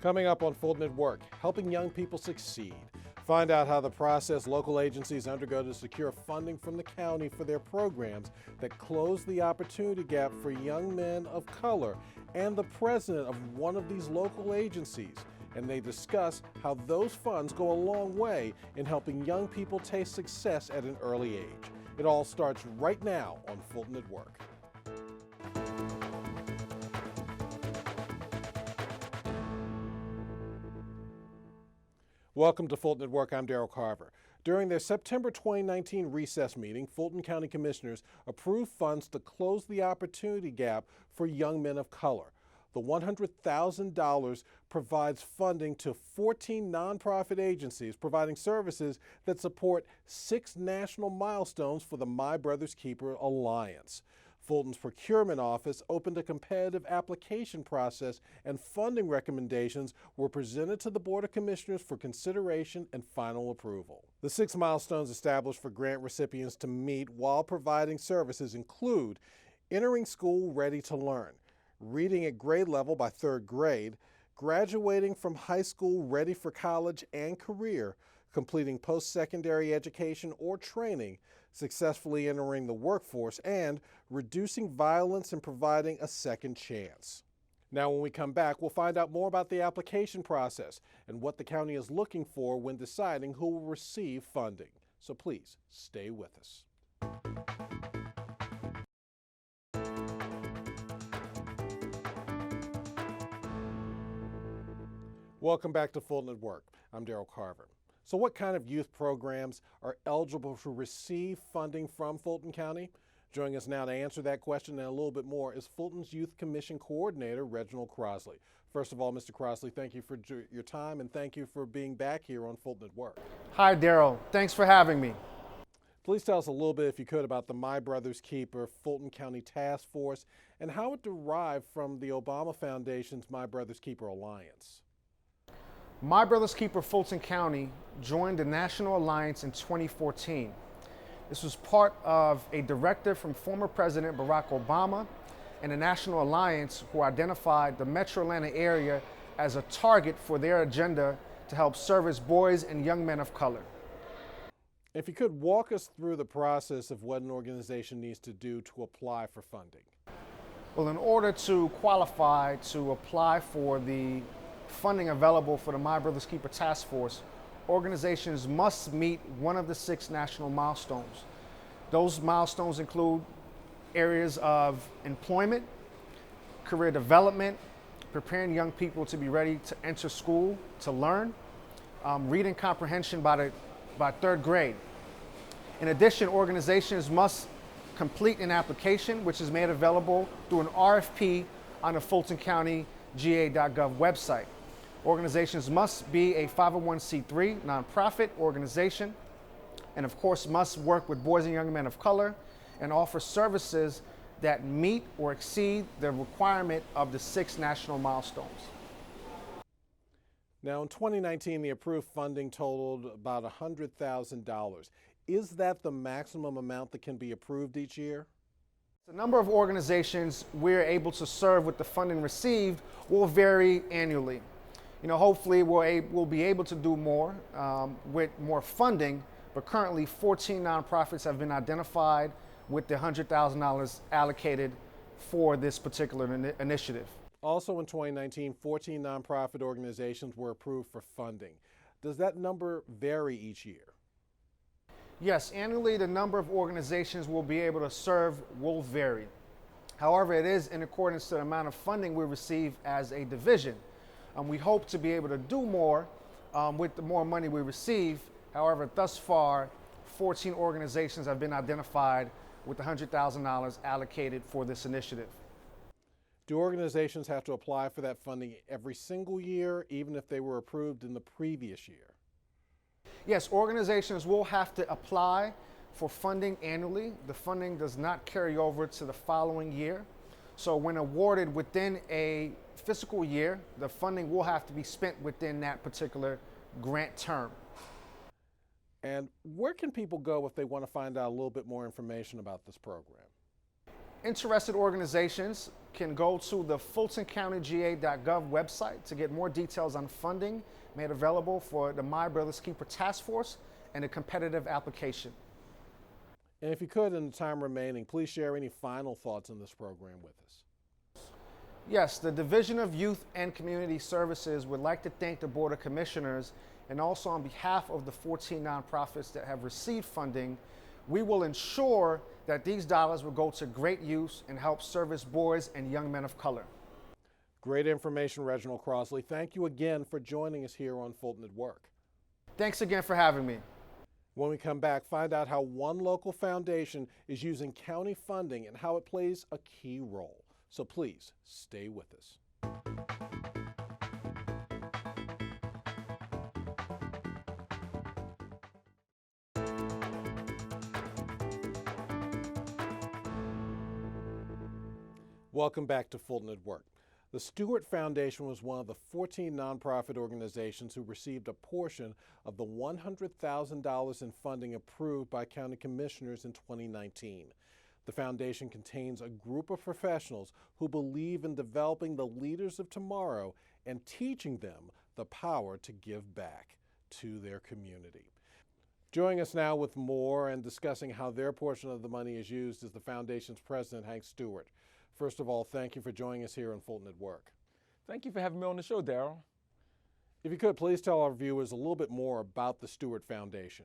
Coming up on Fulton at Work, helping young people succeed. Find out how the process local agencies undergo to secure funding from the county for their programs that close the opportunity gap for young men of color, and the president of one of these local agencies. And they discuss how those funds go a long way in helping young people taste success at an early age. It all starts right now on Fulton at Work. Welcome to Fulton at Work. I'm Darrell Carver. During their September 2019 recess meeting, Fulton County Commissioners approved funds to close the opportunity gap for young men of color. The $100,000 provides funding to 14 nonprofit agencies providing services that support 6 national milestones for the My Brother's Keeper Alliance. Fulton's procurement office opened a competitive application process, and funding recommendations were presented to the Board of Commissioners for consideration and final approval. The 6 milestones established for grant recipients to meet while providing services include entering school ready to learn, reading at grade level by 3rd grade, graduating from high school ready for college and career, completing post-secondary education or training, successfully entering the workforce, and reducing violence and providing a second chance. Now, when we come back, we'll find out more about the application process and what the county is looking for when deciding who will receive funding. So please stay with us. Welcome back to Fulton at Work. I'm Darrell Carver. So what kind of youth programs are eligible to receive funding from Fulton County? Joining us now to answer that question and a little bit more is Fulton's Youth Commission Coordinator, Reginald Crosley. First of all, Mr. Crosley, thank you for your time and thank you for being back here on Fulton at Work. Hi, Darrell. Thanks for having me. Please tell us a little bit, if you could, about the My Brother's Keeper Fulton County Task Force and how it derived from the Obama Foundation's My Brother's Keeper Alliance. My Brother's Keeper Fulton County joined the National Alliance in 2014. This was part of a directive from former President Barack Obama and the National Alliance, who identified the Metro Atlanta area as a target for their agenda to help service boys and young men of color. If you could walk us through the process of what an organization needs to do to apply for funding. Well, in order to qualify to apply for the funding available for the My Brother's Keeper Task Force, organizations must meet one of the 6 national milestones. Those milestones include areas of employment, career development, preparing young people to be ready to enter school to learn, reading comprehension by 3rd grade. In addition, organizations must complete an application which is made available through an RFP on the FultonCountyGA.gov website. Organizations must be a 501c3 nonprofit organization, and of course must work with boys and young men of color and offer services that meet or exceed the requirement of the 6 national milestones. Now, in 2019, the approved funding totaled about $100,000. Is that the maximum amount that can be approved each year? The number of organizations we're able to serve with the funding received will vary annually. Hopefully we'll be able to do more with more funding, but currently 14 nonprofits have been identified with the $100,000 allocated for this particular initiative. Also in 2019, 14 nonprofit organizations were approved for funding. Does that number vary each year? Yes, annually the number of organizations we'll be able to serve will vary. However, it is in accordance to the amount of funding we receive as a division. We hope to be able to do more with the more money we receive. However, thus far, 14 organizations have been identified with the $100,000 allocated for this initiative. Do organizations have to apply for that funding every single year, even if they were approved in the previous year? Yes, organizations will have to apply for funding annually. The funding does not carry over to the following year. So when awarded within a fiscal year, the funding will have to be spent within that particular grant term. And where can people go if they want to find out a little bit more information about this program? Interested organizations can go to the fultoncountyga.gov website to get more details on funding made available for the My Brother's Keeper Task Force and a competitive application. And if you could, in the time remaining, please share any final thoughts on this program with us. Yes, the Division of Youth and Community Services would like to thank the Board of Commissioners, and also on behalf of the 14 nonprofits that have received funding, we will ensure that these dollars will go to great use and help service boys and young men of color. Great information, Reginald Crossley. Thank you again for joining us here on Fulton at Work. Thanks again for having me. When we come back, find out how one local foundation is using county funding and how it plays a key role. So please stay with us. Welcome back to Fulton at Work. The Stewart Foundation was one of the 14 nonprofit organizations who received a portion of the $100,000 in funding approved by county commissioners in 2019. The foundation contains a group of professionals who believe in developing the leaders of tomorrow and teaching them the power to give back to their community. Joining us now with more and discussing how their portion of the money is used is the foundation's president, Hank Stewart. First of all, thank you for joining us here on Fulton at Work. Thank you for having me on the show, Daryl. If you could, please tell our viewers a little bit more about the Stewart Foundation.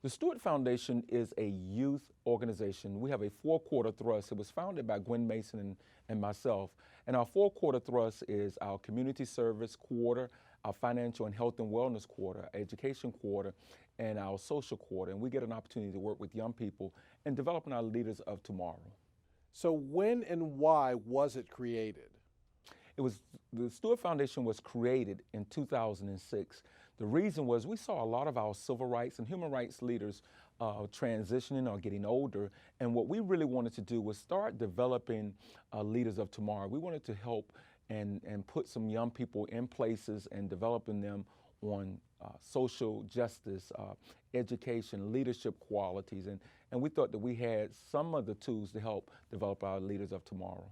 The Stewart Foundation is a youth organization. We have a four-quarter thrust. It was founded by Gwen Mason and myself. And our four-quarter thrust is our community service quarter, our financial and health and wellness quarter, our education quarter, and our social quarter. And we get an opportunity to work with young people and developing our leaders of tomorrow. So when and why was it created? The Stewart Foundation was created in 2006. The reason was we saw a lot of our civil rights and human rights leaders transitioning or getting older, and what we really wanted to do was start developing leaders of tomorrow. We wanted to help and put some young people in places and developing them on social justice, education, leadership qualities, and we thought that we had some of the tools to help develop our leaders of tomorrow.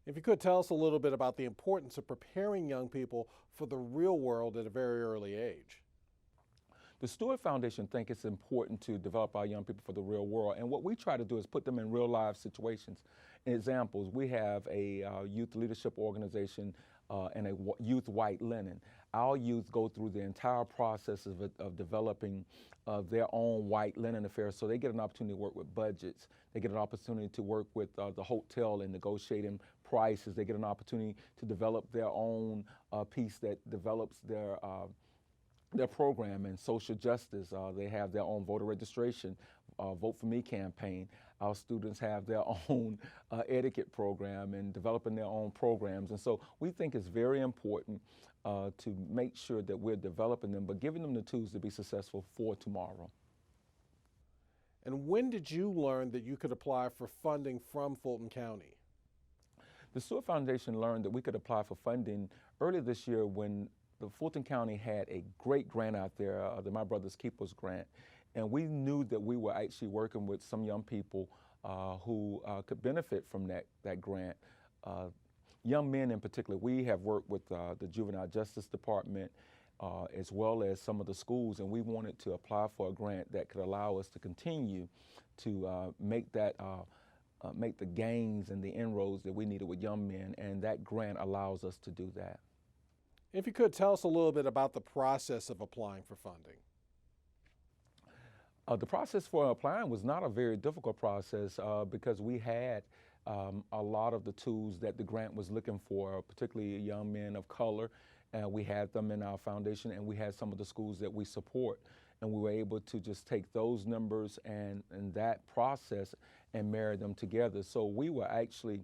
If you could tell us a little bit about the importance of preparing young people for the real world at a very early age. The Stewart Foundation thinks it's important to develop our young people for the real world, and what we try to do is put them in real life situations. Examples, we have a youth leadership organization and a youth white linen. Our youth go through the entire process of developing their own white linen affairs, so they get an opportunity to work with budgets. They get an opportunity to work with the hotel and negotiating prices. They get an opportunity to develop their own piece that develops their program in social justice. They have their own voter registration, Vote For Me campaign. Our students have their own etiquette program and developing their own programs. And so we think it's very important to make sure that we're developing them, but giving them the tools to be successful for tomorrow. And when did you learn that you could apply for funding from Fulton County? The Stewart Foundation learned that we could apply for funding earlier this year when the Fulton County had a great grant out there, the My Brother's Keepers grant. And we knew that we were actually working with some young people who could benefit from that grant. Young men in particular, we have worked with the Juvenile Justice Department as well as some of the schools, and we wanted to apply for a grant that could allow us to continue to make the gains and the inroads that we needed with young men, and that grant allows us to do that. If you could tell us a little bit about the process of applying for funding. The process for applying was not a very difficult process because we had a lot of the tools that the grant was looking for, particularly young men of color. We had them in our foundation, and we had some of the schools that we support. And we were able to just take those numbers and that process and marry them together. So we were actually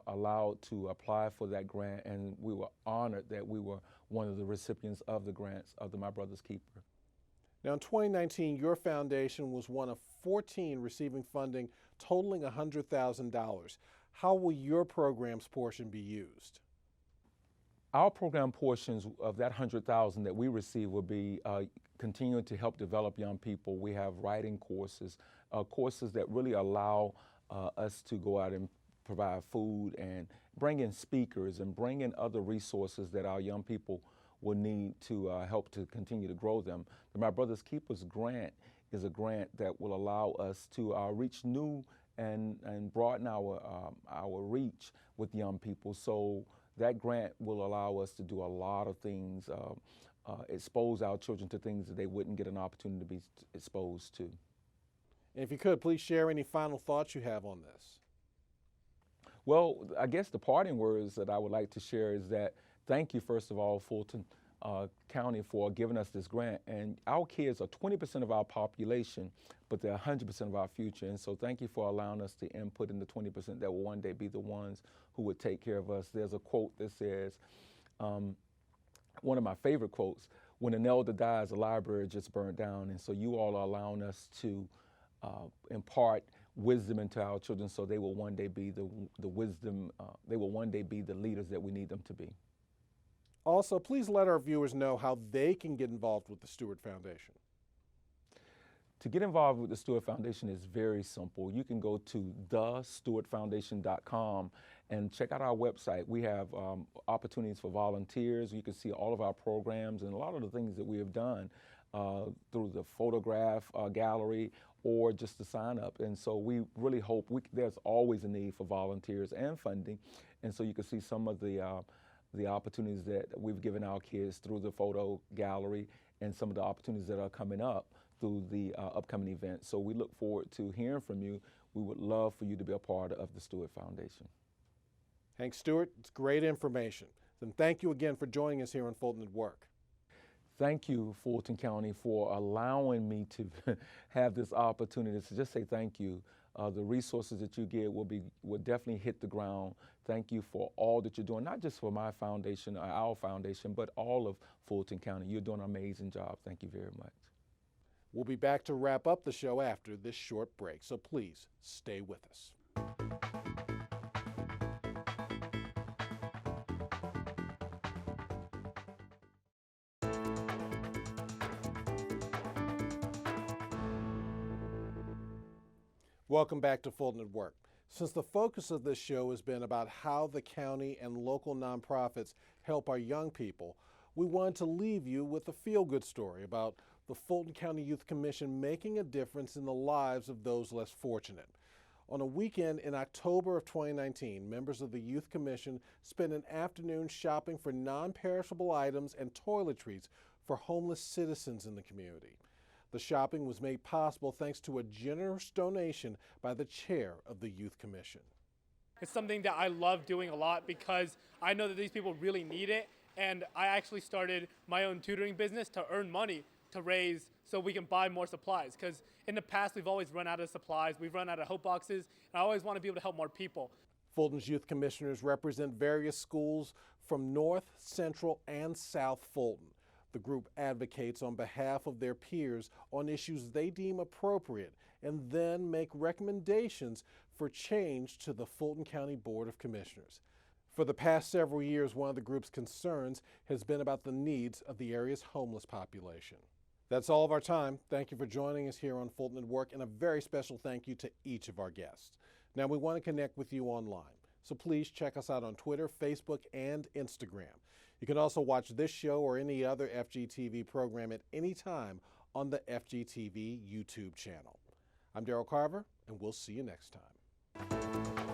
allowed to apply for that grant, and we were honored that we were one of the recipients of the grants of the My Brother's Keeper. Now in 2019, your foundation was one of 14 receiving funding totaling $100,000. How will your program's portion be used? Our program portions of that $100,000 that we receive will be continuing to help develop young people. We have writing courses, courses that really allow us to go out and provide food and bring in speakers and bring in other resources that our young people will need to help to continue to grow them. The My Brother's Keepers grant is a grant that will allow us to reach new and broaden our reach with young people. So that grant will allow us to do a lot of things, expose our children to things that they wouldn't get an opportunity to be exposed to. And if you could, please share any final thoughts you have on this. Well, I guess the parting words that I would like to share is that thank you, first of all, Fulton County, for giving us this grant. And our kids are 20% of our population, but they're 100% of our future. And so thank you for allowing us to input in the 20% that will one day be the ones who would take care of us. There's a quote that says, one of my favorite quotes, when an elder dies, the library just burned down. And so you all are allowing us to impart wisdom into our children so they will one day be the wisdom, they will one day be the leaders that we need them to be. Also, please let our viewers know how they can get involved with the Stewart Foundation. To get involved with the Stewart Foundation is very simple. You can go to thestewartfoundation.com and check out our website. We have opportunities for volunteers. You can see all of our programs and a lot of the things that we have done through the photograph gallery or just to sign up. And so we really hope, there's always a need for volunteers and funding. And so you can see some of the opportunities that we've given our kids through the photo gallery and some of the opportunities that are coming up through the upcoming events. So we look forward to hearing from you. We would love for you to be a part of the Stewart Foundation. Hank Stewart, it's great information. And thank you again for joining us here on Fulton at Work. Thank you, Fulton County, for allowing me to have this opportunity to just say thank you. The resources that you give will definitely hit the ground. Thank you for all that you're doing, not just for my foundation or our foundation, but all of Fulton County. You're doing an amazing job. Thank you very much. We'll be back to wrap up the show after this short break, so please stay with us. Welcome back to Fulton at Work. Since the focus of this show has been about how the county and local nonprofits help our young people, we wanted to leave you with a feel-good story about the Fulton County Youth Commission making a difference in the lives of those less fortunate. On a weekend in October of 2019, members of the Youth Commission spent an afternoon shopping for non-perishable items and toiletries for homeless citizens in the community. The shopping was made possible thanks to a generous donation by the chair of the Youth Commission. It's something that I love doing a lot because I know that these people really need it, and I actually started my own tutoring business to earn money to raise so we can buy more supplies, because in the past we've always run out of supplies, we've run out of hope boxes, and I always want to be able to help more people. Fulton's youth commissioners represent various schools from North, Central, and South Fulton. The group advocates on behalf of their peers on issues they deem appropriate and then make recommendations for change to the Fulton County Board of Commissioners. For the past several years, one of the group's concerns has been about the needs of the area's homeless population. That's all of our time. Thank you for joining us here on Fulton at Work, and a very special thank you to each of our guests. Now, we want to connect with you online, so please check us out on Twitter, Facebook, and Instagram. You can also watch this show or any other FGTV program at any time on the FGTV YouTube channel. I'm Daryl Carver, and we'll see you next time.